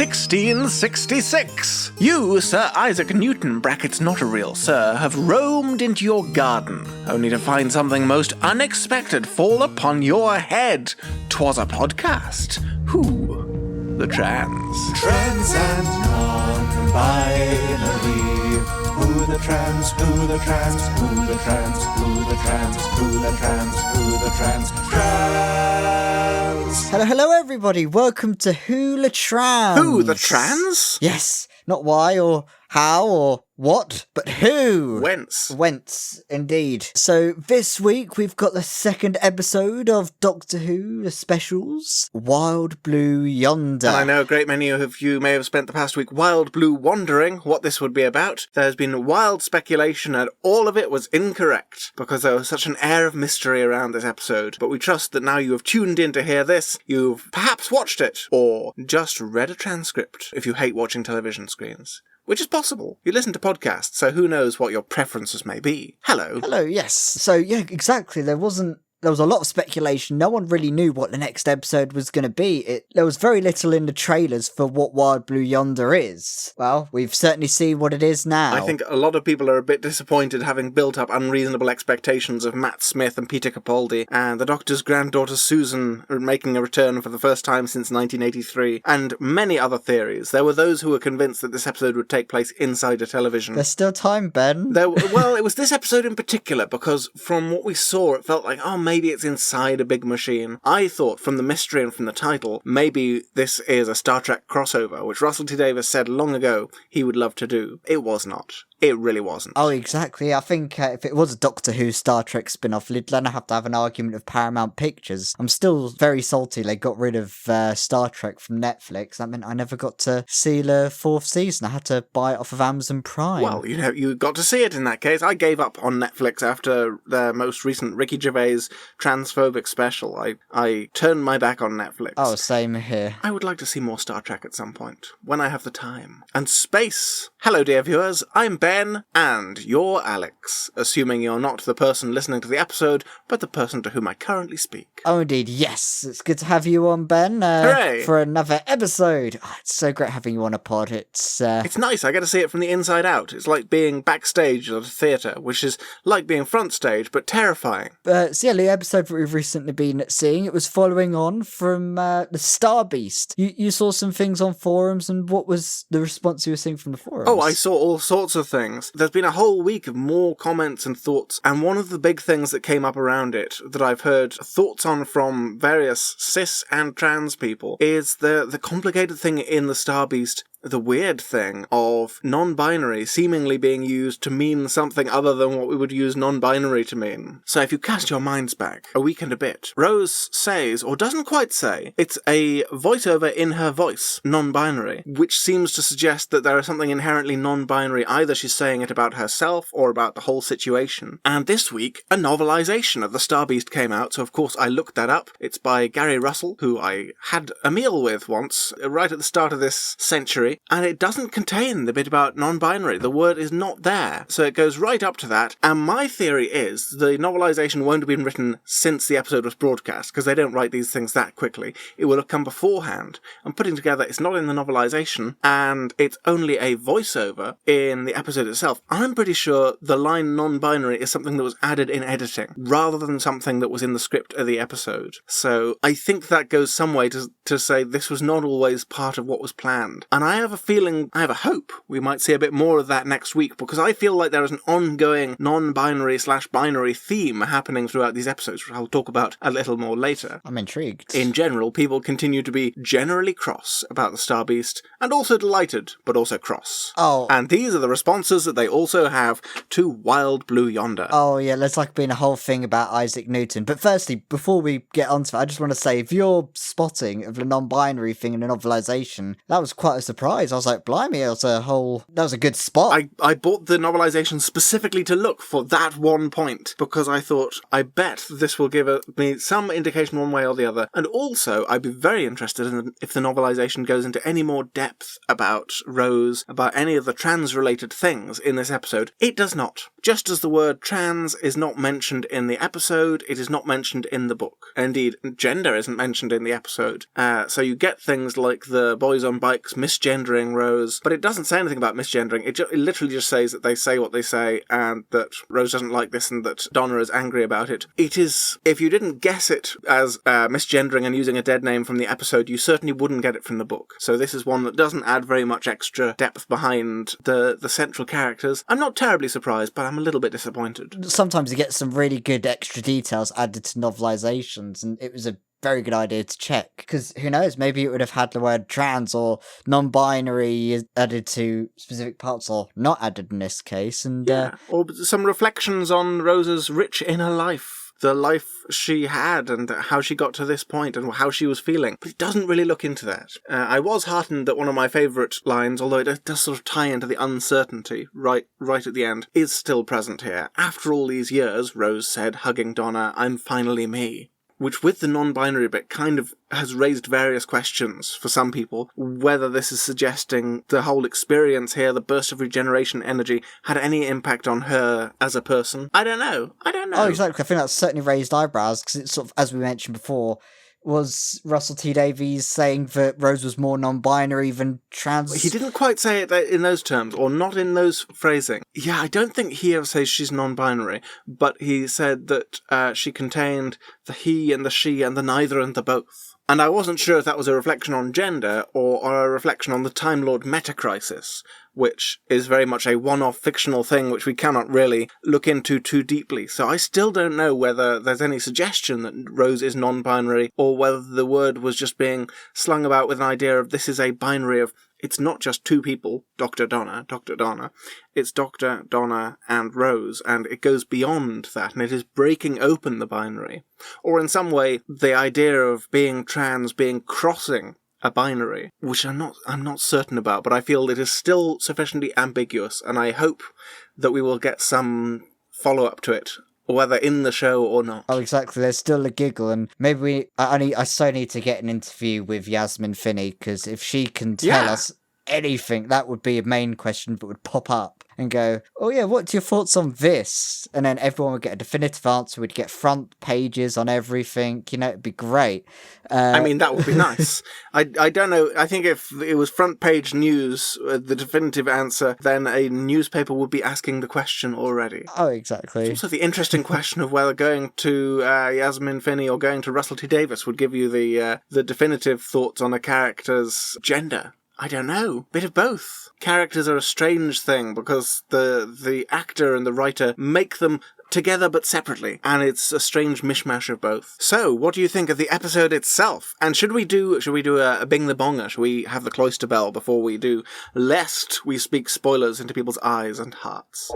1666. You, Sir Isaac Newton, brackets not a real sir, have roamed into your garden, only to find something most unexpected fall upon your head. 'Twas a podcast. Who? The trans. Trans and non-binary. Who the trans, who the trans, who the trans, who the trans, who the trans, who the trans, trans. Hello everybody, welcome to Who the Trans. Who? The trans? Yes, not why or how or what, but who. Whence, indeed. So this week we've got the second episode of Doctor Who, the specials, Wild Blue Yonder. And I know a great many of you may have spent the past week wild blue wondering what this would be about. There's been wild speculation and all of it was incorrect, because there was such an air of mystery around this episode. But we trust that now you have tuned in to hear this, you've perhaps watched it, or just read a transcript if you hate watching television screens. Which is possible. You listen to podcasts, so who knows what your preferences may be. Hello. Hello, yes. So, yeah, exactly. There was a lot of speculation. No one really knew what the next episode was going to be. There was very little in the trailers for what Wild Blue Yonder is. Well, we've certainly seen what it is now. I think a lot of people are a bit disappointed having built up unreasonable expectations of Matt Smith and Peter Capaldi and the Doctor's granddaughter Susan making a return for the first time since 1983, and many other theories. There were those who were convinced that this episode would take place inside a television. There's still time, Ben. Well, it was this episode in particular, because from what we saw, it felt like, maybe it's inside a big machine. I thought, from the mystery and from the title, maybe this is a Star Trek crossover, which Russell T Davies said long ago he would love to do. It was not. It really wasn't. Oh, exactly. I think if it was a Doctor Who Star Trek spin-off, they'd then have to have an argument with Paramount Pictures. I'm still very salty they got rid of Star Trek from Netflix. That meant I never got to see the fourth season. I had to buy it off of Amazon Prime. Well, you got to see it in that case. I gave up on Netflix after their most recent Ricky Gervais transphobic special. I turned my back on Netflix. Oh, same here. I would like to see more Star Trek at some point, when I have the time. And space. Hello, dear viewers. I'm Ben, and you're Alyx, assuming you're not the person listening to the episode, but the person to whom I currently speak. Oh, indeed, yes. It's good to have you on, Ben, Hooray! For another episode. Oh, it's so great having you on a pod. It's nice. I get to see it from the inside out. It's like being backstage at a theatre, which is like being front stage, but terrifying. So yeah, the episode that we've recently been seeing, it was following on from the Star Beast. You saw some things on forums, and what was the response you were seeing from the forums? Oh, I saw all sorts of things. There's been a whole week of more comments and thoughts, and one of the big things that came up around it that I've heard thoughts on from various cis and trans people is the complicated thing in the Star Beast, the weird thing of non-binary seemingly being used to mean something other than what we would use non-binary to mean. So if you cast your minds back a week and a bit, Rose says, or doesn't quite say, it's a voiceover in her voice, non-binary, which seems to suggest that there is something inherently non-binary. Either she's saying it about herself or about the whole situation. And this week, a novelization of The Star Beast came out, so of course I looked that up. It's by Gary Russell, who I had a meal with once, right at the start of this century, and it doesn't contain the bit about non-binary. The word is not there. So it goes right up to that. And my theory is the novelization won't have been written since the episode was broadcast, because they don't write these things that quickly. It will have come beforehand. I'm putting together, it's not in the novelization, and it's only a voiceover in the episode itself. I'm pretty sure the line non-binary is something that was added in editing, rather than something that was in the script of the episode. So I think that goes some way to say this was not always part of what was planned. And I have a feeling, I have a hope we might see a bit more of that next week, because I feel like there is an ongoing non-binary/binary theme happening throughout these episodes, which I'll talk about a little more later. I'm intrigued. In general, people continue to be generally cross about the Star Beast, and also delighted, but also cross. Oh. And these are the responses that they also have to Wild Blue Yonder. Oh, yeah, there's like been a whole thing about Isaac Newton. But firstly, before we get onto it, I just want to say, if your spotting of the non-binary thing in the novelization, that was quite a surprise surprise. I was like, blimey, that was a good spot. I bought the novelization specifically to look for that one point, because I thought, I bet this will give me some indication one way or the other. And also, I'd be very interested in if the novelization goes into any more depth about Rose, about any of the trans-related things in this episode. It does not. Just as the word trans is not mentioned in the episode, it is not mentioned in the book. Indeed, gender isn't mentioned in the episode. So you get things like the boys on bikes misgendering Rose, but it doesn't say anything about misgendering. It literally just says that they say what they say, and that Rose doesn't like this, and that Donna is angry about it. It is, if you didn't guess it as misgendering and using a dead name from the episode, you certainly wouldn't get it from the book. So this is one that doesn't add very much extra depth behind the central characters. I'm not terribly surprised, but I'm a little bit disappointed. Sometimes you get some really good extra details added to novelizations, and it was a very good idea to check, because who knows, maybe it would have had the word trans or non-binary added to specific parts, or not added in this case, and or some reflections on Rose's rich inner life, the life she had and how she got to this point and how she was feeling. But it doesn't really look into that. I was heartened that one of my favourite lines, although it does sort of tie into the uncertainty right at the end, is still present here. After all these years, Rose said, hugging Donna, I'm finally me. Which, with the non-binary bit, kind of has raised various questions for some people, whether this is suggesting the whole experience here, the burst of regeneration energy, had any impact on her as a person. I don't know. Oh, exactly. I think that's certainly raised eyebrows, because it's sort of, as we mentioned before, was Russell T Davies saying that Rose was more non-binary than trans? He didn't quite say it in those terms, or not in those phrasing. Yeah, I don't think he ever says she's non-binary, but he said that she contained the he and the she and the neither and the both. And I wasn't sure if that was a reflection on gender or a reflection on the Time Lord meta-crisis, which is very much a one-off fictional thing which we cannot really look into too deeply. So I still don't know whether there's any suggestion that Rose is non-binary, or whether the word was just being slung about with an idea of this is a binary of it's not just two people, Doctor, Donna. It's Doctor, Donna, and Rose, and it goes beyond that, and it is breaking open the binary. Or in some way, the idea of being trans being crossing a binary, which I'm not certain about, but I feel it is still sufficiently ambiguous, and I hope that we will get some follow-up to it, whether in the show or not. Oh, exactly. There's still a giggle, and maybe I so need to get an interview with Yasmin Finney, because if she can tell us anything, that would be a main question that would pop up and go, oh yeah, what's your thoughts on this? And then everyone would get a definitive answer. We'd get front pages on everything. It'd be great. I mean, that would be nice. I don't know. I think if it was front page news, the definitive answer, then a newspaper would be asking the question already. Oh, exactly. It's also the interesting question of whether going to Yasmin Finney or going to Russell T Davies would give you the definitive thoughts on a character's gender. I don't know. Bit of both. Characters are a strange thing because the actor and the writer make them together but separately, and it's a strange mishmash of both. So, what do you think of the episode itself? And should we do a Bing the Bonger? Should we have the cloister bell before we do, lest we speak spoilers into people's eyes and hearts?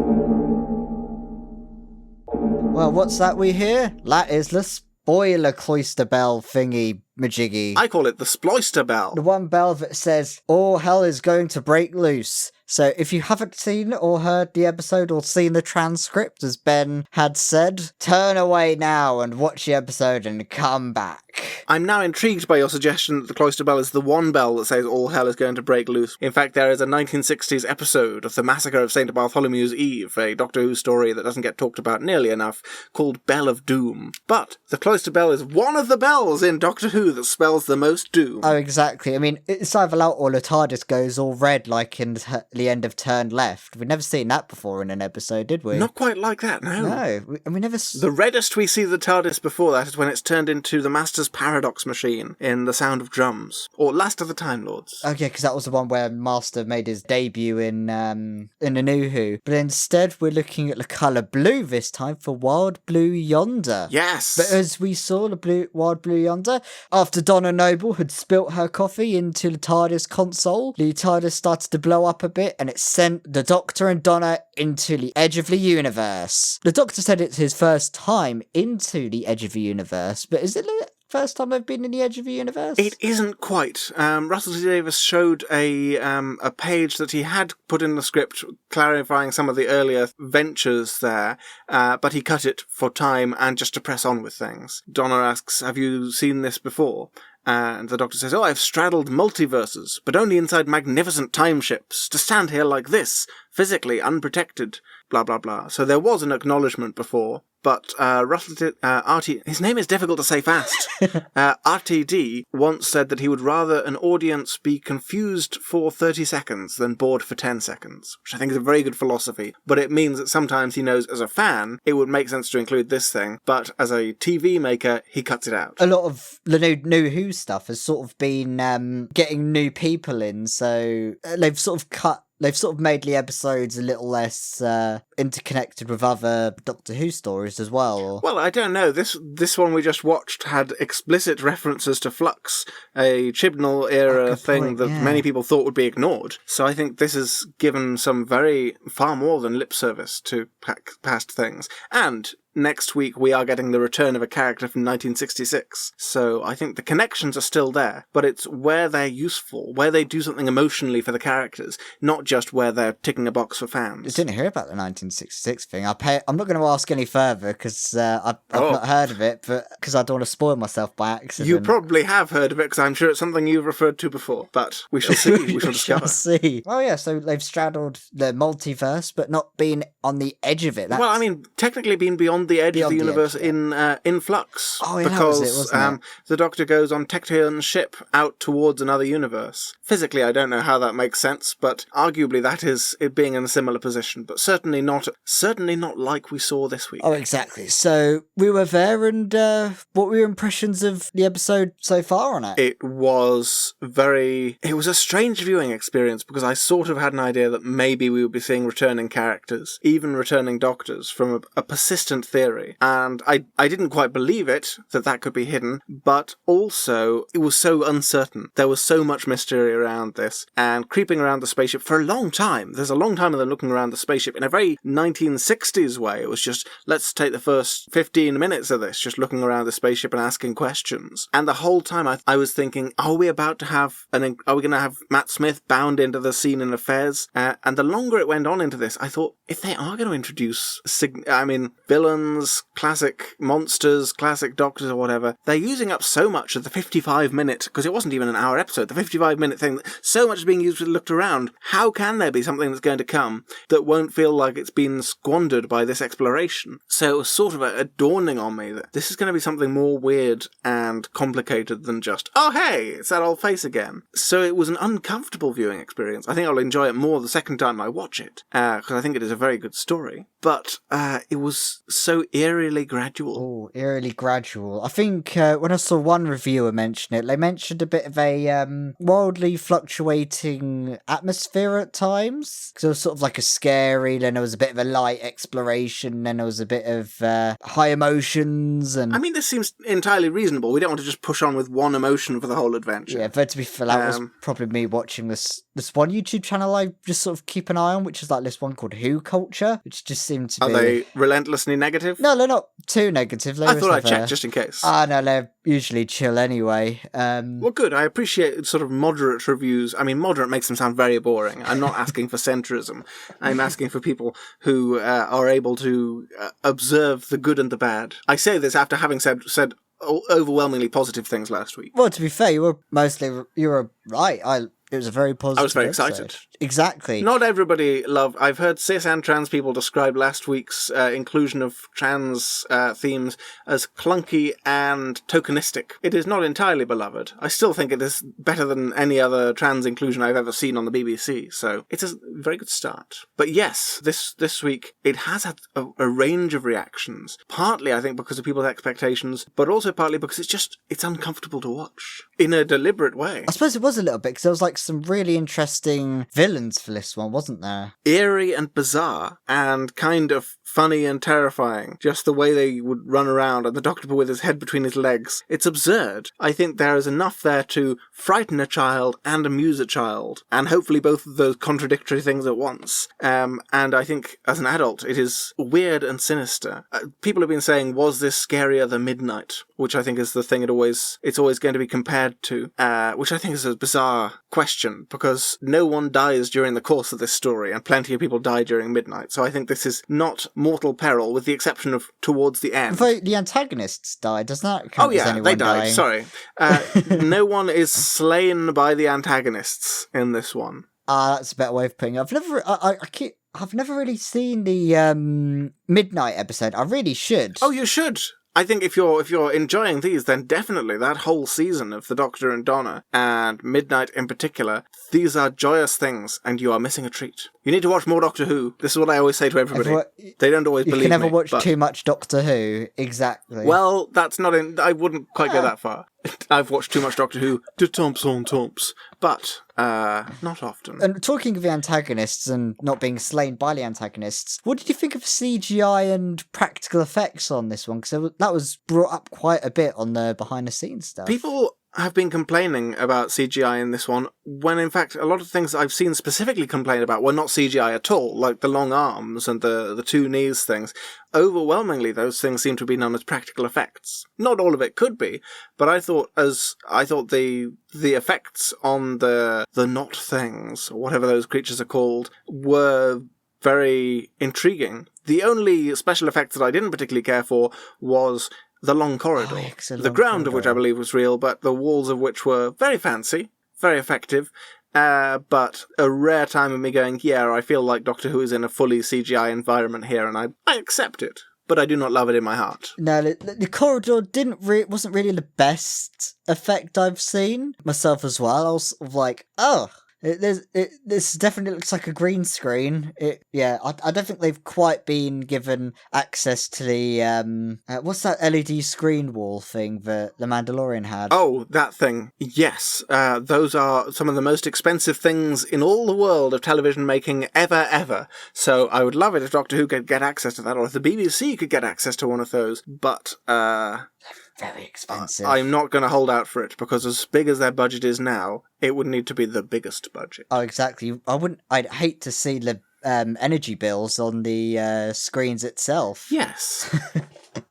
Well, what's that we hear? That is the spoiler cloister bell thingy majiggy. I call it the sploister bell. The one bell that says, all hell is going to break loose. So if you haven't seen or heard the episode or seen the transcript, as Ben had said, turn away now and watch the episode and come back. I'm now intrigued by your suggestion that the cloister bell is the one bell that says all hell is going to break loose. In fact, there is a 1960s episode of the Massacre of St. Bartholomew's Eve, a Doctor Who story that doesn't get talked about nearly enough, called Bell of Doom. But the cloister bell is one of the bells in Doctor Who that spells the most doom. Oh, exactly. I mean, it's either out or the TARDIS goes all red like in the end of Turn Left. We've never seen that before in an episode, did we? Not quite like that, no. No, we never... The reddest we see the TARDIS before that is when it's turned into the Master's Paradox machine in The Sound of Drums, or Last of the Time Lords. Oh yeah, because that was the one where Master made his debut in A New Who. But instead, we're looking at the colour blue this time for Wild Blue Yonder. Yes! But as we saw the Wild Blue Yonder, after Donna Noble had spilt her coffee into the TARDIS console, the TARDIS started to blow up a bit, and it sent the Doctor and Donna into the edge of the universe. The Doctor said it's his first time into the edge of the universe, but is it the first time they've been in the Edge of the Universe? It isn't quite. Russell T Davies showed a page that he had put in the script clarifying some of the earlier ventures there, but he cut it for time and just to press on with things. Donna asks, have you seen this before? And the Doctor says, I've straddled multiverses, but only inside magnificent time ships. To stand here like this, physically unprotected, blah, blah, blah. So there was an acknowledgement before, but his name is difficult to say fast. RTD once said that he would rather an audience be confused for 30 seconds than bored for 10 seconds, which I think is a very good philosophy, but it means that sometimes he knows as a fan it would make sense to include this thing, but as a TV maker, he cuts it out. A lot of the new Who stuff has sort of been getting new people in, so they've sort of made the episodes a little less interconnected with other Doctor Who stories as well. Well, I don't know. This one we just watched had explicit references to Flux, a Chibnall era thing that many people thought would be ignored. So I think this has given some far more than lip service to past things. And next week we are getting the return of a character from 1966. So I think the connections are still there, but it's where they're useful, where they do something emotionally for the characters, not just where they're ticking a box for fans. I didn't hear about the 1966 thing. I'm not going to ask any further because I've not heard of it, but because I don't want to spoil myself by accident. You probably have heard of it because I'm sure it's something you've referred to before, but we shall see. We shall discover. See. Oh yeah, so they've straddled the multiverse, but not been on the edge of it. Well, I mean, technically been beyond the edge of the universe in Flux. Oh, yeah, because that was it, wasn't it? The Doctor goes on Tecteon's ship out towards another universe. Physically, I don't know how that makes sense, but arguably that is it being in a similar position, but certainly not like we saw this week. Oh, exactly. So we were there, and what were your impressions of the episode so far on it? It was a strange viewing experience because I sort of had an idea that maybe we would be seeing returning characters, even returning Doctors, from a persistent theory. And I didn't quite believe it, that could be hidden, but also it was so uncertain. There was so much mystery around this, and creeping around the spaceship for a long time. There's a long time of them looking around the spaceship in a very 1960s way. It was just, let's take the first 15 minutes of this, just looking around the spaceship and asking questions. And the whole time I was thinking, are we going to have Matt Smith bound into the scene in Affairs? And the longer it went on into this, I thought, if they are going to introduce, villains, classic monsters, classic Doctors or whatever, they're using up so much of the 55-minute, because it wasn't even an hour episode, the 55-minute thing, so much is being used to look around. How can there be something that's going to come that won't feel like it's been squandered by this exploration? So it was sort of a dawning on me that this is going to be something more weird and complicated than just, oh hey, it's that old face again. So it was an uncomfortable viewing experience. I think I'll enjoy it more the second time I watch it, because I think it is a very good story. But it was so eerily gradual. Oh, eerily gradual. I think when I saw one reviewer mention it, they mentioned a bit of a wildly fluctuating atmosphere at times. Because it was sort of like a scary, then there was a bit of a light exploration, then there was a bit of high emotions. And this seems entirely reasonable. We don't want to just push on with one emotion for the whole adventure. Yeah, but to be fair, that was probably me watching this one YouTube channel I just sort of keep an eye on, which is like this one called Who Culture, which just seemed to be... Are they relentlessly negative? No, they're not too negative. I thought I'd check just in case. No, they're usually chill anyway. Well, good. I appreciate sort of moderate reviews. Moderate makes them sound very boring. I'm not asking for centrism. I'm asking for people who are able to observe the good and the bad. I say this after having said overwhelmingly positive things last week. Well, to be fair, you were right. It was a very positive. I was very episode. excited. Exactly. Not everybody loved... I've heard cis and trans people describe last week's inclusion of trans themes as clunky and tokenistic. It is not entirely beloved. I still think it is better than any other trans inclusion I've ever seen on the BBC, so it's a very good start. But yes, this week, it has had a range of reactions. Partly, I think, because of people's expectations, but also partly because it's uncomfortable to watch. In a deliberate way. I suppose it was a little bit, because there was like some really interesting villains for this one, wasn't there? Eerie and bizarre, and kind of funny and terrifying. Just the way they would run around and the Doctor with his head between his legs. It's absurd. I think there is enough there to frighten a child and amuse a child, and hopefully both of those contradictory things at once. And I think as an adult, it is weird and sinister. People have been saying, was this scarier than Midnight? Which I think is the thing it's always going to be compared to, which I think is a bizarre question, because no one dies during the course of this story, and plenty of people die during Midnight, so I think this is not mortal peril, with the exception of towards the end. But the antagonists died, doesn't that count as anyone they died, dying? sorry. No one is slain by the antagonists in this one. That's a better way of putting it. I've never really seen the Midnight episode. I really should. Oh, you should. I think if you're enjoying these, then definitely that whole season of the Doctor and Donna, and Midnight in particular, these are joyous things, and you are missing a treat. You need to watch more Doctor Who. This is what I always say to everybody. They don't always believe me. You can never watch too much Doctor Who, exactly. Well, that's not in... I wouldn't quite go that far. I've watched too much Doctor Who to Tomps on Tomps, but not often. And talking of the antagonists and not being slain by the antagonists, what did you think of CGI and practical effects on this one? Because that was brought up quite a bit on the behind-the-scenes stuff. People have been complaining about CGI in this one, when in fact a lot of things I've seen specifically complain about were not CGI at all, like the long arms and the two knees things. Overwhelmingly, those things seem to be known as practical effects. Not all of it could be, but I thought the effects on the not things, or whatever those creatures are called, were very intriguing. The only special effects that I didn't particularly care for was the long corridor. The ground of which I believe was real, but the walls of which were very fancy, very effective, but a rare time of me going, yeah, I feel like Doctor Who is in a fully CGI environment here, and I accept it, but I do not love it in my heart. No, the corridor wasn't really the best effect I've seen myself as well. I was sort of like, oh... This definitely looks like a green screen. I don't think they've quite been given access to the what's that LED screen wall thing that the Mandalorian had? Oh, that thing. Yes, those are some of the most expensive things in all the world of television making ever. So I would love it if Doctor Who could get access to that, or if the BBC could get access to one of those. But very expensive. I'm not going to hold out for it, because as big as their budget is now, it would need to be the biggest budget. Oh, exactly. I'd hate to see the energy bills on the screens itself. Yes.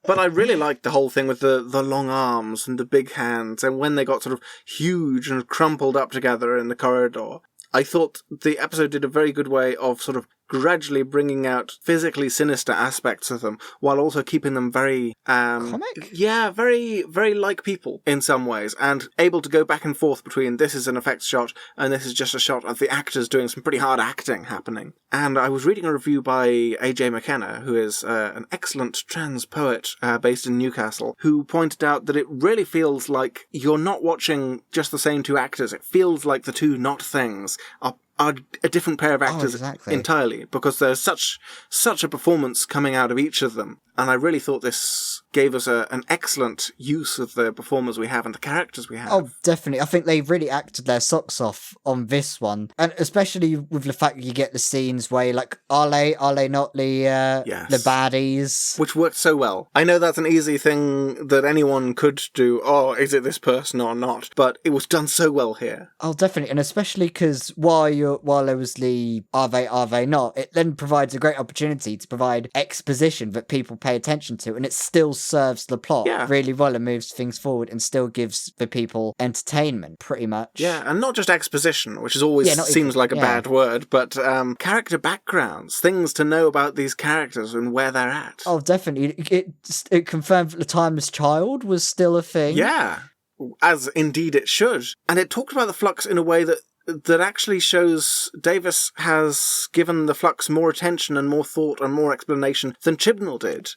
But I really liked the whole thing with the long arms and the big hands, and when they got sort of huge and crumpled up together in the corridor. I thought the episode did a very good way of sort of gradually bringing out physically sinister aspects of them, while also keeping them very... comic? Yeah, very, very like people in some ways, and able to go back and forth between this is an effects shot and this is just a shot of the actors doing some pretty hard acting happening. And I was reading a review by A.J. McKenna, who is an excellent trans poet based in Newcastle, who pointed out that it really feels like you're not watching just the same two actors. It feels like the two not things are a different pair of actors entirely, because there's such a performance coming out of each of them. And I really thought this gave us an excellent use of the performers we have and the characters we have. Oh, definitely. I think they really acted their socks off on this one. And especially with the fact that you get the scenes where you're like, are they not the baddies? Which worked so well. I know that's an easy thing that anyone could do. Oh, is it this person or not? But it was done so well here. Oh, definitely. And especially because while there was the are they not, it then provides a great opportunity to provide exposition that people pay attention to, and it still serves the plot really well and moves things forward and still gives the people entertainment, pretty much. Yeah, and not just exposition, which is always seems like a bad word, but character backgrounds, things to know about these characters and where they're at. Oh, definitely. It confirmed that the Timeless Child was still a thing. Yeah, as indeed it should. And it talked about the Flux in a way that actually shows Davis has given the Flux more attention and more thought and more explanation than Chibnall did.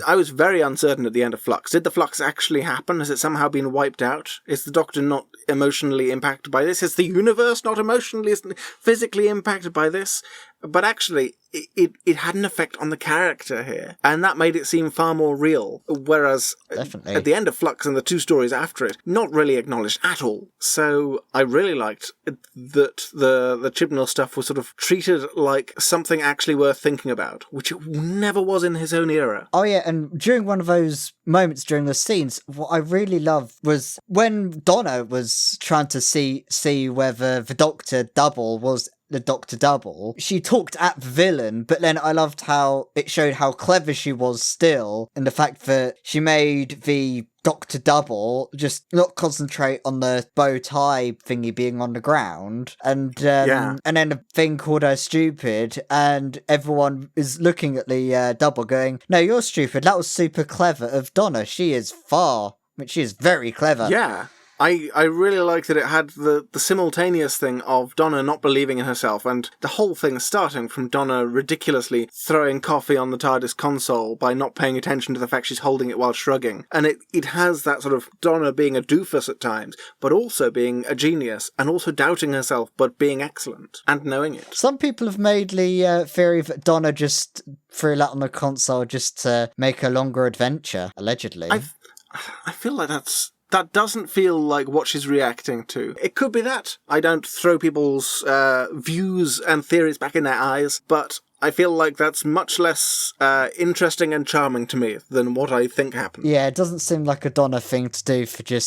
I was very uncertain at the end of Flux. Did the Flux actually happen? Has it somehow been wiped out? Is the Doctor not emotionally impacted by this? Is the universe not emotionally, physically impacted by this? but actually it had an effect on the character here, and that made it seem far more real, whereas Definitely. at the end of Flux and the 2 stories after it, not really acknowledged at all. So I really liked that the Chibnall stuff was sort of treated like something actually worth thinking about, which it never was in his own era. Oh yeah, and during one of those moments during the scenes, what I really loved was when Donna was trying to see whether the Doctor Double was the Doctor Double. She talked at the villain, but then I loved how it showed how clever she was still, and the fact that she made the Doctor Double just not concentrate on the bow tie thingy being on the ground, and then the thing called her stupid, and everyone is looking at the double going, no, you're stupid. That was super clever of Donna. She is very clever. Yeah. I really liked that it had the simultaneous thing of Donna not believing in herself, and the whole thing starting from Donna ridiculously throwing coffee on the TARDIS console by not paying attention to the fact she's holding it while shrugging. And it has that sort of Donna being a doofus at times, but also being a genius, and also doubting herself, but being excellent, and knowing it. Some people have made the theory that Donna just threw that on the console just to make a longer adventure, allegedly. I feel like that doesn't feel like what she's reacting to. It could be that. I don't throw people's views and theories back in their eyes, but I feel like that's much less interesting and charming to me than what I think happened. Yeah, it doesn't seem like a Donna thing to do for the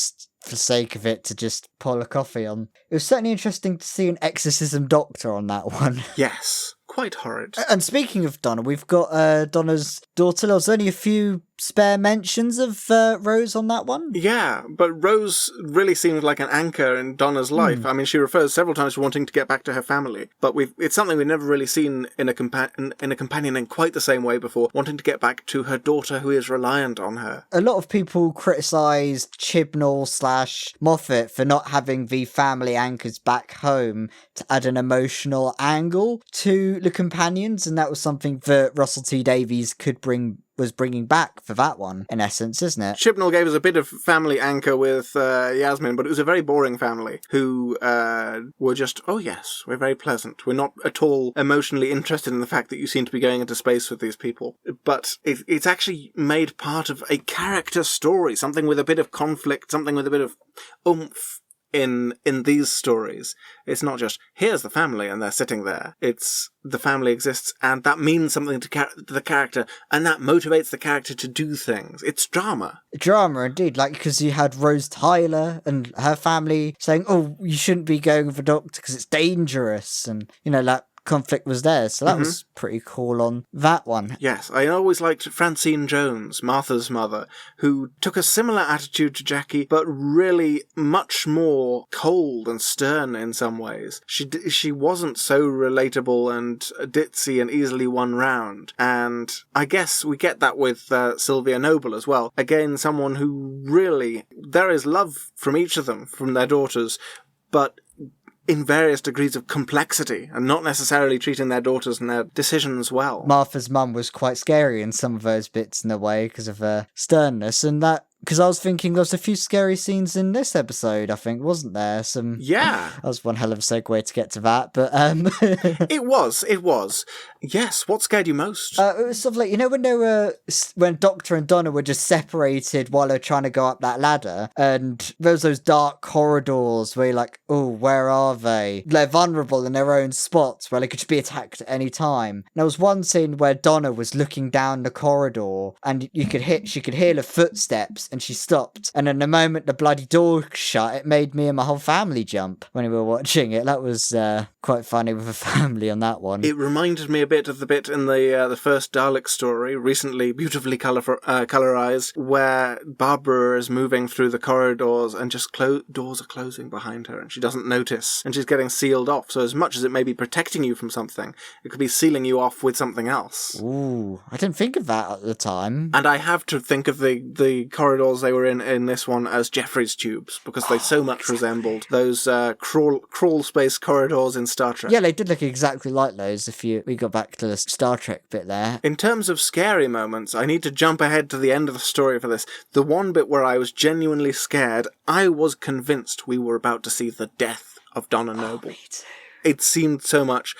sake of it, to just pour a coffee on. It was certainly interesting to see an exorcism doctor on that one. Yes. Quite horrid. And speaking of Donna, we've got Donna's daughter. There was only a few spare mentions of Rose on that one. Yeah, but Rose really seemed like an anchor in Donna's life. I mean, she refers several times to wanting to get back to her family, but it's something we've never really seen in a companion in quite the same way before, wanting to get back to her daughter who is reliant on her. A lot of people criticised Chibnall / Moffat for not having the family anchors back home to add an emotional angle to the companions, and that was something that Russell T Davies was bringing back for that one, in essence, isn't it? Chibnall gave us a bit of family anchor with Yasmin, but it was a very boring family who were just, oh yes, we're very pleasant. We're not at all emotionally interested in the fact that you seem to be going into space with these people. But it's actually made part of a character story, something with a bit of conflict, something with a bit of oomph. In these stories, it's not just, here's the family and they're sitting there. It's, the family exists and that means something to the character, and that motivates the character to do things. It's drama. Drama, indeed. Like, because you had Rose Tyler and her family saying, oh, you shouldn't be going with a doctor because it's dangerous. And, that conflict was there, so that was pretty cool on that one. Yes, I always liked Francine Jones, Martha's mother, who took a similar attitude to Jackie, but really much more cold and stern in some ways. She wasn't so relatable and ditzy and easily won round, and I guess we get that with Sylvia Noble as well. Again, someone who really, there is love from each of them, from their daughters, but in various degrees of complexity, and not necessarily treating their daughters and their decisions well. Martha's mum was quite scary in some of those bits in a way because of her sternness, and that, because I was thinking there was a few scary scenes in this episode, I think, wasn't there? Yeah. That was one hell of a segue to get to that, but It was. Yes, what scared you most? It was sort of like, when Doctor and Donna were just separated while they're trying to go up that ladder, and there was those dark corridors where you're like, oh, where are they? They're vulnerable in their own spots where they could just be attacked at any time. And there was one scene where Donna was looking down the corridor, and she could hear the footsteps, and she stopped. And in the moment the bloody door shut, it made me and my whole family jump when we were watching it. That was quite funny with a family on that one. It reminded me a bit of the bit in the first Dalek story, recently beautifully colorized, where Barbara is moving through the corridors and just doors are closing behind her and she doesn't notice, and she's getting sealed off. So as much as it may be protecting you from something, it could be sealing you off with something else. Ooh, I didn't think of that at the time. And I have to think of the corridors they were in this one as Jeffrey's tubes, because they so much resembled those crawl space corridors in Star Trek. Yeah, they did look exactly like those if we got back to the Star Trek bit there. In terms of scary moments, I need to jump ahead to the end of the story for this. The one bit where I was genuinely scared, I was convinced we were about to see the death of Donna Noble. Me too. It seemed so much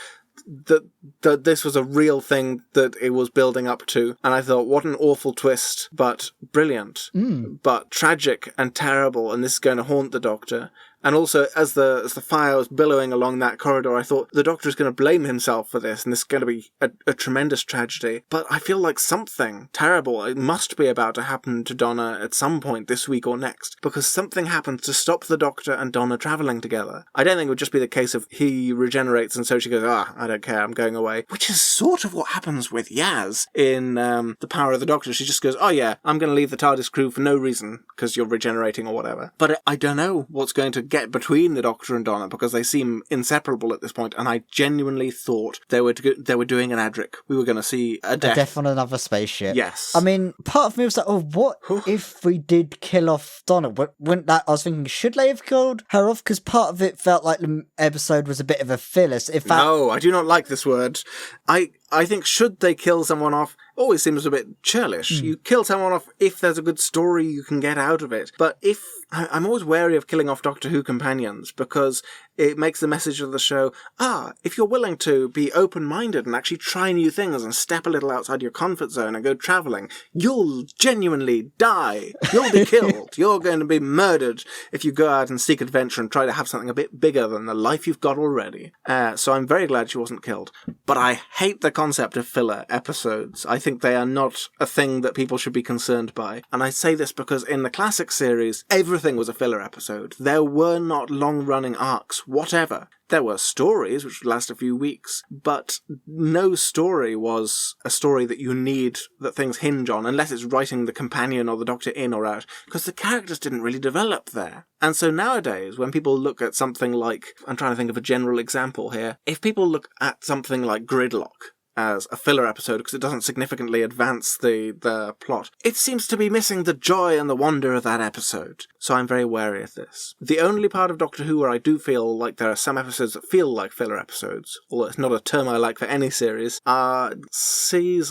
that this was a real thing that it was building up to. And I thought, what an awful twist, but brilliant, but tragic and terrible. And this is going to haunt the Doctor. And also, as the fire was billowing along that corridor, I thought the Doctor is going to blame himself for this, and this is going to be a tremendous tragedy. But I feel like something terrible, it must be about to happen to Donna at some point this week or next, because something happens to stop the Doctor and Donna travelling together. I don't think it would just be the case of he regenerates and so she goes, I don't care, I'm going away. Which is sort of what happens with Yaz in The Power of the Doctor. She just goes, oh yeah, I'm going to leave the TARDIS crew for no reason, because you're regenerating or whatever. But I don't know what's going to get between the Doctor and Donna, because they seem inseparable at this point, and I genuinely thought they were doing an Adric. We were going to see a death on another spaceship. Yes. I mean, part of me was like, oh, what if we did kill off Donna? Wouldn't that? I was thinking, should they have killed her off? Because part of it felt like the episode was a bit of a filler. So no, I do not like this word. I think should they kill someone off always seems a bit churlish. You kill someone off if there's a good story you can get out of it. But I'm always wary of killing off Doctor Who companions, because it makes the message of the show, if you're willing to be open-minded and actually try new things and step a little outside your comfort zone and go travelling, you'll genuinely die. You'll be killed. You're going to be murdered if you go out and seek adventure and try to have something a bit bigger than the life you've got already. So I'm very glad she wasn't killed. But I hate the concept of filler episodes. I think they are not a thing that people should be concerned by. And I say this because in the classic series, everything was a filler episode. There were not long-running arcs, whatever. There were stories which would last a few weeks, but no story was a story that you need, that things hinge on, unless it's writing the companion or the Doctor in or out, because the characters didn't really develop there. And so nowadays, when people look at something like, I'm trying to think of a general example here, if people look at something like Gridlock as a filler episode because it doesn't significantly advance the plot, it seems to be missing the joy and the wonder of that episode. So I'm very wary of this. The only part of Doctor Who where I do feel like there are some episodes that feel like filler episodes, although it's not a term I like for any series, are Series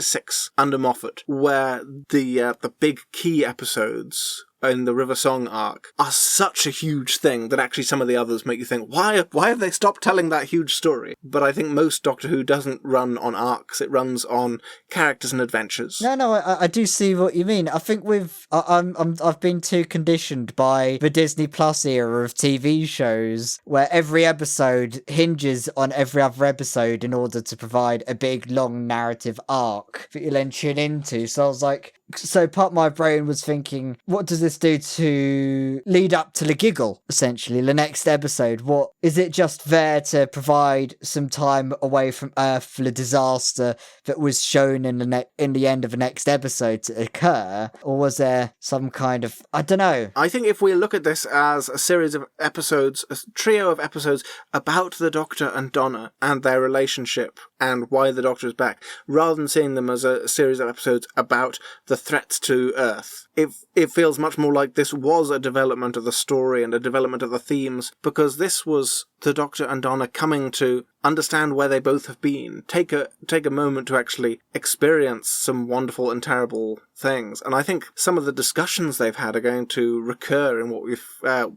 6 under Moffat, where the big key episodes in the River Song arc are such a huge thing that actually some of the others make you think, why have they stopped telling that huge story? But I think most Doctor Who doesn't run on arcs, it runs on characters and adventures. No, I do see what you mean. I think I've been too conditioned by the Disney Plus era of TV shows where every episode hinges on every other episode in order to provide a big long narrative arc that you then tune into. So I was like, so part of my brain was thinking, what does this do to lead up to the giggle, essentially, the next episode? What is it just there to provide some time away from Earth for the disaster that was shown in the end of the next episode to occur? Or was there some kind of, I don't know. I think if we look at this as a series of episodes, a trio of episodes about the Doctor and Donna and their relationship and why the Doctor is back, rather than seeing them as a series of episodes about the threats to Earth, it feels much more like this was a development of the story and a development of the themes, because this was the Doctor and Donna coming to understand where they both have been, take a moment to actually experience some wonderful and terrible things. And I think some of the discussions they've had are going to recur in what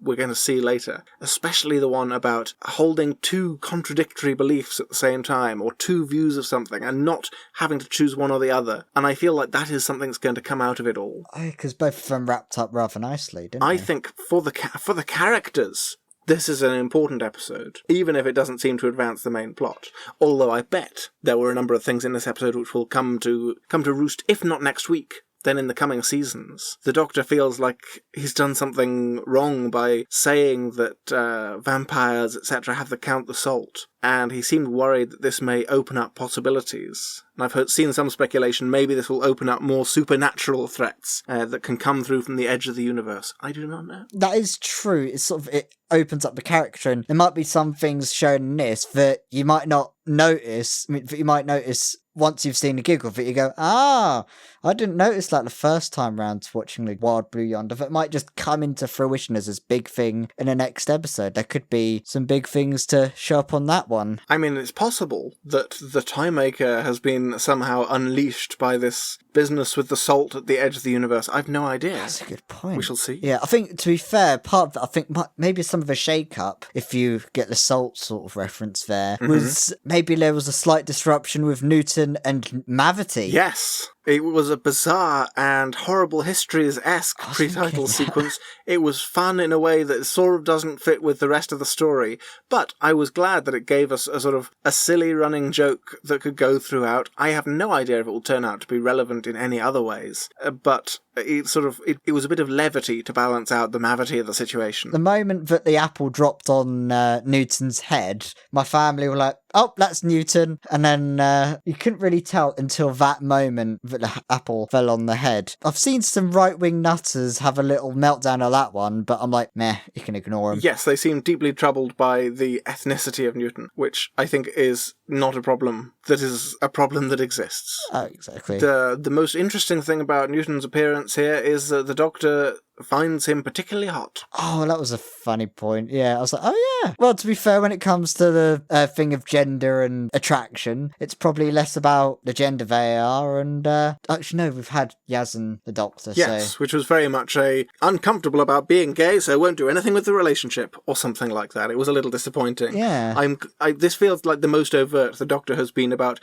we're going to see later, especially the one about holding two contradictory beliefs at the same time, or two views of something, and not having to choose one or the other. And I feel like that is something that's going to come out of it all. Because both of them wrapped up rather nicely, didn't I they? think for the characters, this is an important episode, even if it doesn't seem to advance the main plot. Although I bet there were a number of things in this episode which will come to roost, if not next week, then in the coming seasons. The Doctor feels like he's done something wrong by saying that vampires, etc., have the Count the Salt, and he seemed worried that this may open up possibilities. And I've seen some speculation maybe this will open up more supernatural threats that can come through from the edge of the universe. I do not know. That is true. It opens up the character, and there might be some things shown in this that you might not notice. That you might notice once you've seen the giggle, that you go, I didn't notice that the first time round watching the Wild Blue Yonder. That might just come into fruition as this big thing in the next episode. There could be some big things to show up on that one. I mean, it's possible that the Time Maker has been somehow unleashed by this business with the salt at the edge of the universe? I've no idea. That's a good point. We shall see. Yeah, I think, to be fair, part of that, I think maybe some of a shake-up, if you get the salt sort of reference there, was maybe there was a slight disruption with Newton and Mavity. Yes. It was a bizarre and horrible histories-esque pre-title sequence. It was fun in a way that sort of doesn't fit with the rest of the story, but I was glad that it gave us a sort of a silly running joke that could go throughout. I have no idea if it will turn out to be relevant in any other ways, but it was a bit of levity to balance out the mavity of the situation. The moment that the apple dropped on Newton's head, my family were like, oh, that's Newton. And then you couldn't really tell until that moment that the apple fell on the head. I've seen some right-wing nutters have a little meltdown of that one, but I'm like, meh, you can ignore them. Yes, they seem deeply troubled by the ethnicity of Newton, which I think is not a problem. That is a problem that exists. Oh, exactly. The most interesting thing about Newton's appearance here is that the Doctor finds him particularly hot. Oh, that was a funny point. Yeah, I was like, oh yeah. Well, to be fair, when it comes to the thing of gender and attraction, it's probably less about the gender they are. And actually, no, we've had Yaz and the Doctor. Yes, so. which was very much uncomfortable about being gay, so won't do anything with the relationship, or something like that. It was a little disappointing. Yeah. This feels like the most overt the Doctor has been about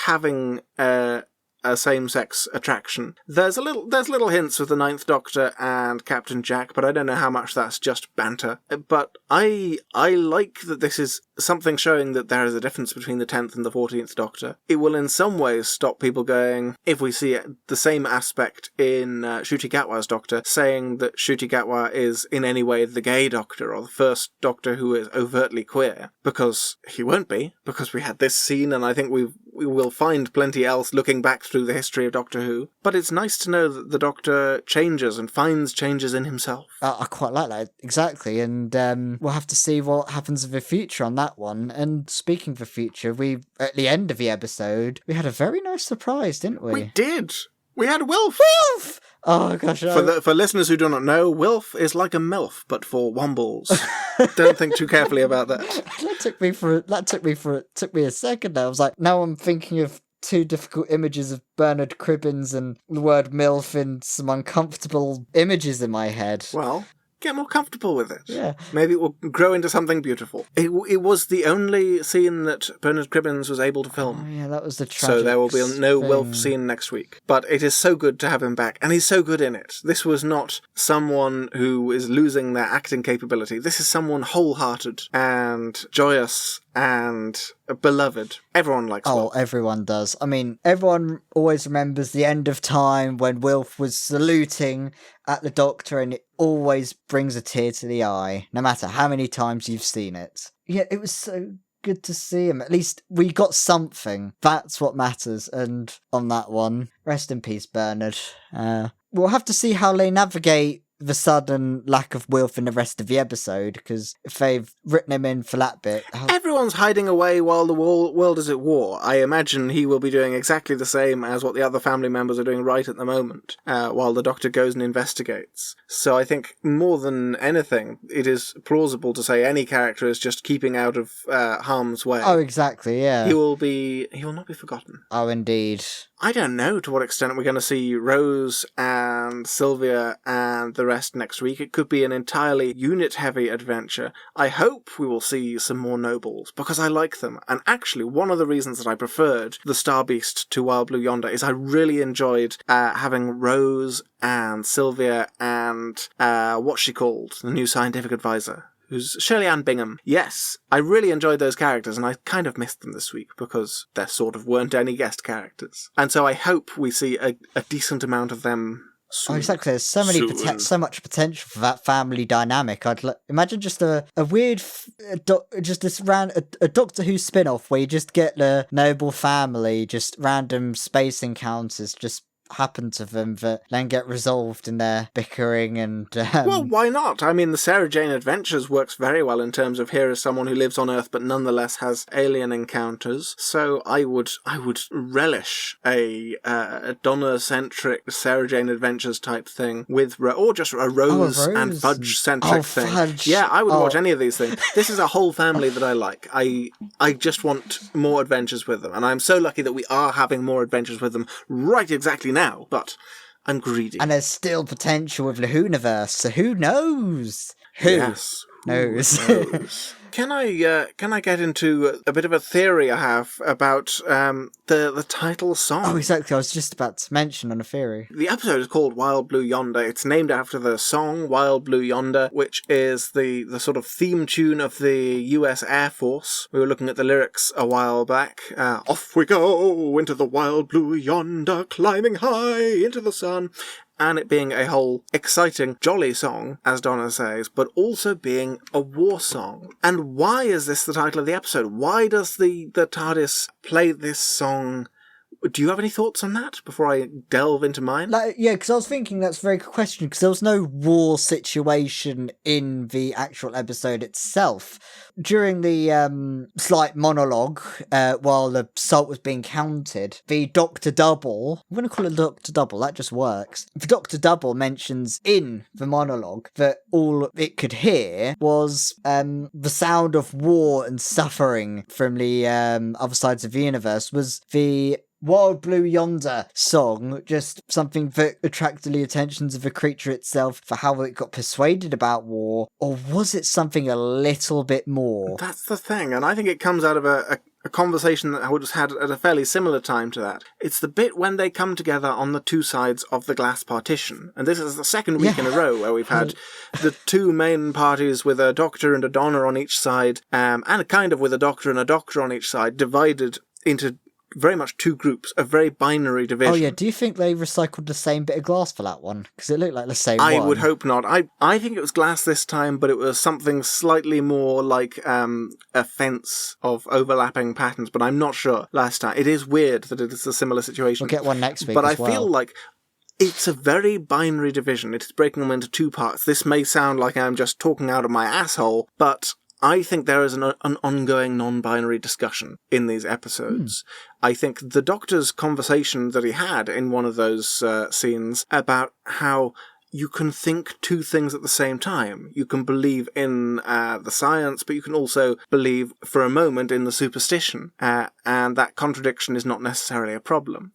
having a same-sex attraction. There's little hints with the Ninth Doctor and Captain Jack, but I don't know how much that's just banter. But I like that this is something showing that there is a difference between the 10th and the 14th Doctor. It will in some ways stop people going, if we see the same aspect in Ncuti Gatwa's Doctor, saying that Ncuti Gatwa is in any way the gay Doctor, or the first Doctor who is overtly queer, because he won't be, because we had this scene, and I think we will find plenty else looking back through the history of Doctor Who. But it's nice to know that the Doctor changes and finds changes in himself. I quite like that, exactly. And we'll have to see what happens in the future on that one. And speaking of the future, at the end of the episode, we had a very nice surprise, didn't we? We did! We had Wilf! Wilf! Oh gosh! For listeners who do not know, Wilf is like a MILF, but for wombles. Don't think too carefully about that. That took me a second. I was like, now I'm thinking of two difficult images of Bernard Cribbins and the word MILF in some uncomfortable images in my head. Well, get more comfortable with it. Yeah. Maybe it will grow into something beautiful. It was the only scene that Bernard Cribbins was able to film. Oh, yeah, that was the tragic So there will be no thing. Wilf scene next week. But it is so good to have him back, and he's so good in it. This was not someone who is losing their acting capability. This is someone wholehearted and joyous and beloved. Everyone likes Wilf. Oh, everyone does. I mean, everyone always remembers the end of time when Wilf was saluting at the Doctor, and it always brings a tear to the eye, no matter how many times you've seen it. Yeah, it was so good to see him. At least we got something. That's what matters. And on that one, rest in peace, Bernard. We'll have to see how they navigate the sudden lack of Wilf in the rest of the episode, because if they've written him in for that bit... Everyone's hiding away while the world is at war. I imagine he will be doing exactly the same as what the other family members are doing right at the moment, while the Doctor goes and investigates. So I think, more than anything, it is plausible to say any character is just keeping out of harm's way. Oh, exactly, yeah. He will not be forgotten. Oh, indeed. I don't know to what extent we're going to see Rose and Sylvia and the rest next week. It could be an entirely unit-heavy adventure. I hope we will see some more nobles, because I like them. And actually, one of the reasons that I preferred the Star Beast to Wild Blue Yonder is I really enjoyed having Rose and Sylvia and what's she called? The new scientific advisor. Who's Shirley Ann Bingham. Yes, I really enjoyed those characters, and I kind of missed them this week because there sort of weren't any guest characters. And so I hope we see a decent amount of them soon. Oh, exactly. There's so much potential for that family dynamic. Imagine just a weird, a Doctor Who spin-off where you just get the noble family, just random space encounters, just happen to them that then get resolved in their bickering and... Well, why not? I mean, the Sarah Jane Adventures works very well in terms of here is someone who lives on Earth but nonetheless has alien encounters. So I would relish a Donna-centric Sarah Jane Adventures type thing with... or just a Rose and Fudge-centric thing. Fudge. Yeah, I would watch any of these things. This is a whole family that I like. I just want more adventures with them. And I'm so lucky that we are having more adventures with them right exactly now. now, but I'm greedy. And there's still potential with the Hooniverse, so who knows? Who Yes. knows? Can I get into a bit of a theory I have about the title song? Oh, exactly. I was just about to mention on a theory. The episode is called Wild Blue Yonder. It's named after the song Wild Blue Yonder, which is the sort of theme tune of the US Air Force. We were looking at the lyrics a while back. Off we go into the wild blue yonder, climbing high into the sun. And it being a whole exciting, jolly song, as Donna says, but also being a war song. And why is this the title of the episode? Why does the TARDIS play this song? Do you have any thoughts on that before I delve into mine? Yeah, because I was thinking that's a very good question, because there was no war situation in the actual episode itself. During the slight monologue, while the salt was being counted, the Dr. Double, I'm going to call it Dr. Double, that just works. The Dr. Double mentions in the monologue that all it could hear was the sound of war and suffering from the other sides of the universe, was the Wild Blue Yonder song just something that attracted the attentions of the creature itself for how it got persuaded about war, or was it something a little bit more? That's the thing, and I think it comes out of a conversation that I would have had at a fairly similar time to that. It's the bit when they come together on the two sides of the glass partition. And this is the second week in a row where we've had the two main parties with a Doctor and a Donna on each side, and kind of with a Doctor and a Doctor on each side, divided into very much two groups, a very binary division. Oh yeah, do you think they recycled the same bit of glass for that one? Because it looked like the same I one. would hope not. I think it was glass this time, but it was something slightly more like a fence of overlapping patterns, but I'm not sure last time. It is weird that it is a similar situation. We'll get one next week But as I feel like it's a very binary division. It is breaking them into two parts. This may sound like I'm just talking out of my asshole, but I think there is an ongoing non-binary discussion in these episodes. I think the Doctor's conversation that he had in one of those scenes about how you can think two things at the same time. You can believe in the science, but you can also believe for a moment in the superstition. And that contradiction is not necessarily a problem.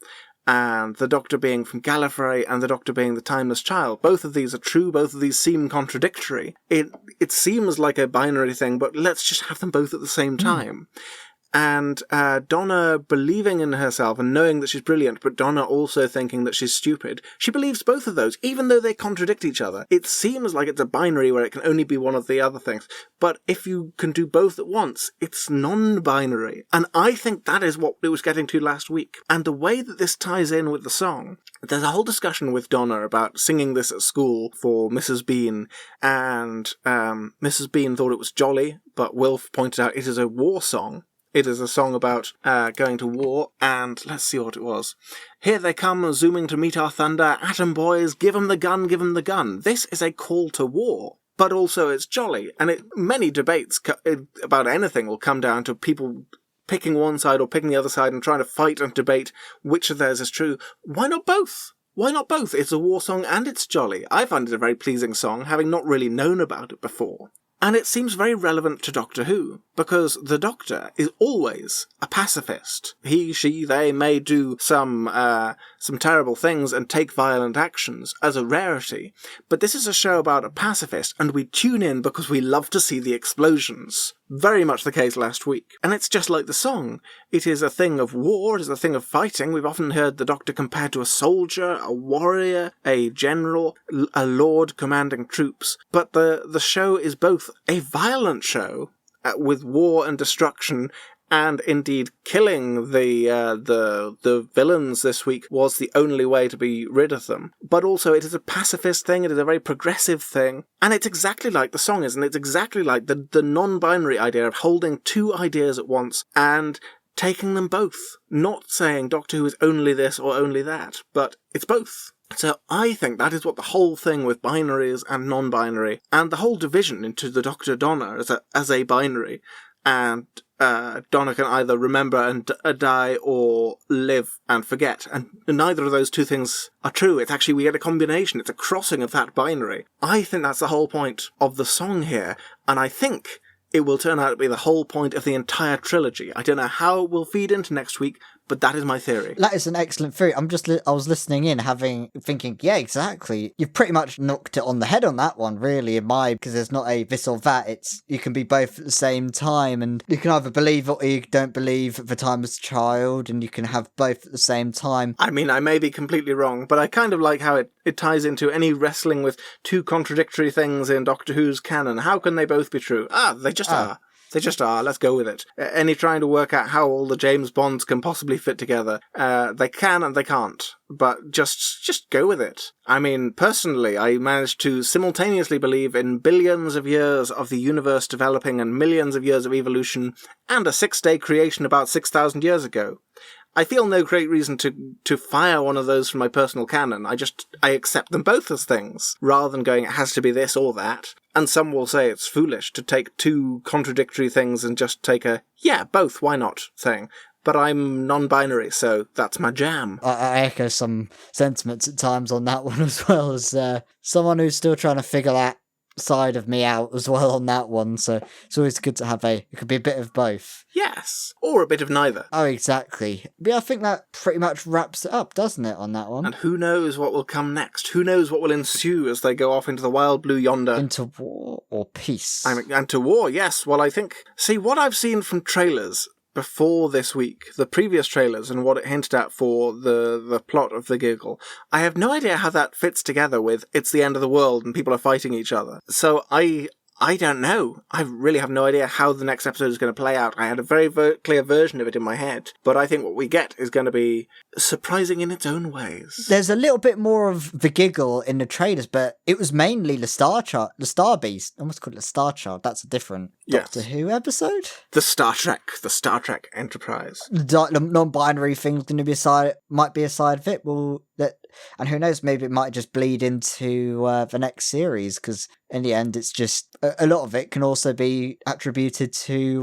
And the Doctor being from Gallifrey and the Doctor being the Timeless Child. Both of these are true, both of these seem contradictory. It seems like a binary thing, but let's just have them both at the same time. And Donna believing in herself and knowing that she's brilliant, but Donna also thinking that she's stupid. She believes both of those, even though they contradict each other. It seems like it's a binary where it can only be one of the other things. But if you can do both at once, it's non-binary. And I think that is what it was getting to last week. And the way that this ties in with the song, there's a whole discussion with Donna about singing this at school for Mrs. Bean. And Mrs. Bean thought it was jolly, but Wilf pointed out it is a war song. It is a song about going to war, and let's see what it was. Here they come, zooming to meet our thunder. Atom boys, give 'em the gun, give 'em the gun. This is a call to war, but also it's jolly. And many debates about anything will come down to people picking one side or picking the other side and trying to fight and debate which of theirs is true. Why not both? Why not both? It's a war song and it's jolly. I find it a very pleasing song, having not really known about it before. And it seems very relevant to Doctor Who, because the Doctor is always a pacifist. He, she, they may do some terrible things and take violent actions as a rarity, but this is a show about a pacifist, and we tune in because we love to see the explosions. Very much the case last week. And it's just like the song. It is a thing of war, it is a thing of fighting. We've often heard the Doctor compared to a soldier, a warrior, a general, a lord commanding troops. But the show is both a violent show with war and destruction, and indeed killing the villains this week was the only way to be rid of them. But also it is a pacifist thing, it is a very progressive thing, and it's exactly like the song is, and it's exactly like the non-binary idea of holding two ideas at once and taking them both. Not saying Doctor Who is only this or only that, but it's both. So I think that is what the whole thing with binaries and non-binary, and the whole division into the Doctor Donna as a binary, and Donna can either remember and die or live and forget. And neither of those two things are true. It's actually, we get a combination. It's a crossing of that binary. I think that's the whole point of the song here. And I think it will turn out to be the whole point of the entire trilogy. I don't know how it will feed into next week, but that is my theory. That is an excellent theory. I was listening in, thinking, yeah, exactly. You've pretty much knocked it on the head on that one, really, because there's not a this or that. It's you can be both at the same time, and you can either believe or you don't believe at the time as a child, and you can have both at the same time. I mean, I may be completely wrong, but I kind of like how it ties into any wrestling with two contradictory things in Doctor Who's canon. How can they both be true? They just are. They just are. Let's go with it. Any trying to work out how all the James Bonds can possibly fit together. They can and they can't. But just go with it. I mean, personally, I managed to simultaneously believe in billions of years of the universe developing and millions of years of evolution and a 6-day creation about 6,000 years ago. I feel no great reason to fire one of those from my personal canon. I accept them both as things, rather than going, it has to be this or that. And some will say it's foolish to take two contradictory things and just take a, yeah, both, why not, thing. But I'm non-binary, so that's my jam. I echo some sentiments at times on that one, as well as someone who's still trying to figure that side of me out as well on that one, so it's always good to have it could be a bit of both. Yes, or a bit of neither. Oh, exactly. But yeah, I think that pretty much wraps it up, doesn't it, on that one? And who knows what will come next? Who knows what will ensue as they go off into the wild blue yonder? Into war or peace? And to war, yes. Well, I think... See, what I've seen from trailers before this week, the previous trailers and what it hinted at for the plot of The Giggle, I have no idea how that fits together with it's the end of the world and people are fighting each other. So I don't know. I really have no idea how the next episode is going to play out. I had a very clear version of it in my head, but I think what we get is going to be surprising in its own ways. There's a little bit more of The Giggle in the trailers, but it was mainly the Star Beast. I almost called it the Star Child. That's a different Doctor Who episode. The Star Trek Enterprise. The non-binary thing's going to be might be a side of it. And who knows, maybe it might just bleed into the next series, because in the end, it's just a lot of it can also be attributed to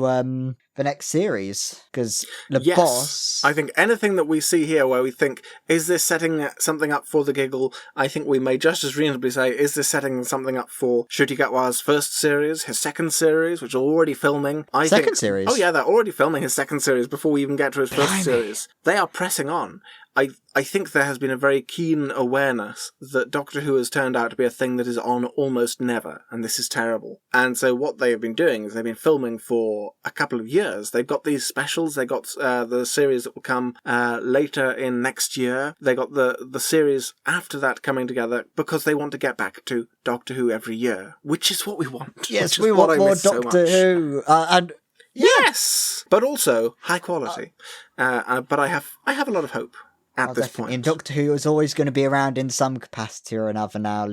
the next series, because the boss. I think anything that we see here where we think, is this setting something up for The Giggle? I think we may just as reasonably say, is this setting something up for Ncuti Gatwa's first series, his second series, which are already filming? Second series? Oh yeah, they're already filming his second series before we even get to his first series. They are pressing on. I think there has been a very keen awareness that Doctor Who has turned out to be a thing that is on almost never, and this is terrible. And so what they have been doing is they've been filming for a couple of years. They've got these specials, they got the series that will come later in next year, they got the series after that coming together, because they want to get back to Doctor Who every year, which is what we want. Yes, we want more Doctor Who. And yes! But also high quality. But I have a lot of hope. At this point. And Doctor Who is always going to be around in some capacity or another now,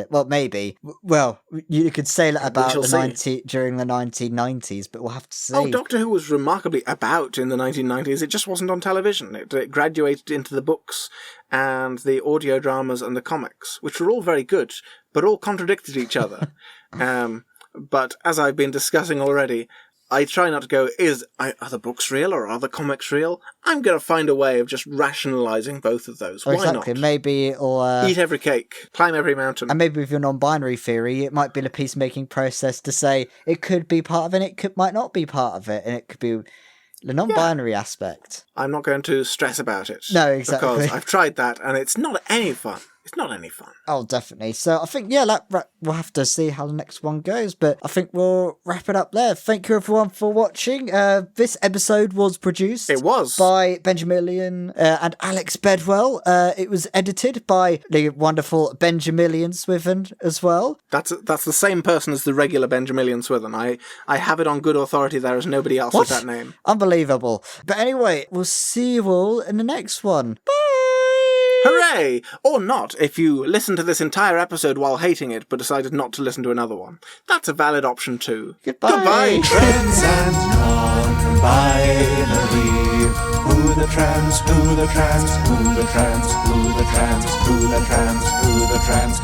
well, maybe. Well, you could say that about during the 1990s, but we'll have to see. Oh, Doctor Who was remarkably about in the 1990s. It just wasn't on television. It graduated into the books and the audio dramas and the comics, which were all very good, but all contradicted each other. But as I've been discussing already, I try not to go, are the books real or are the comics real? I'm going to find a way of just rationalising both of those. Why exactly. not? Maybe it'll... eat every cake, climb every mountain. And maybe with your non-binary theory, it might be the peacemaking process to say it could be part of it, and might not be part of it, and it could be the non-binary aspect. I'm not going to stress about it. No, exactly. Because I've tried that, and it's not any fun. It's not any fun. Oh, definitely. So I think, we'll have to see how the next one goes, but I think we'll wrap it up there. Thank you, everyone, for watching. This episode was produced... It was. ...by Benjamilian and Alex Bedwell. It was edited by the wonderful Benjamilian Swithin as well. That's the same person as the regular Benjamilian Swithin. I have it on good authority. There is nobody else with that name. Unbelievable. But anyway, we'll see you all in the next one. Bye! Hooray! Or not, if you listen to this entire episode while hating it, but decided not to listen to another one. That's a valid option too. Goodbye! Trans and non-binary. Who the trans, who the trans, who the trans, who the trans, who the trans, who the trans,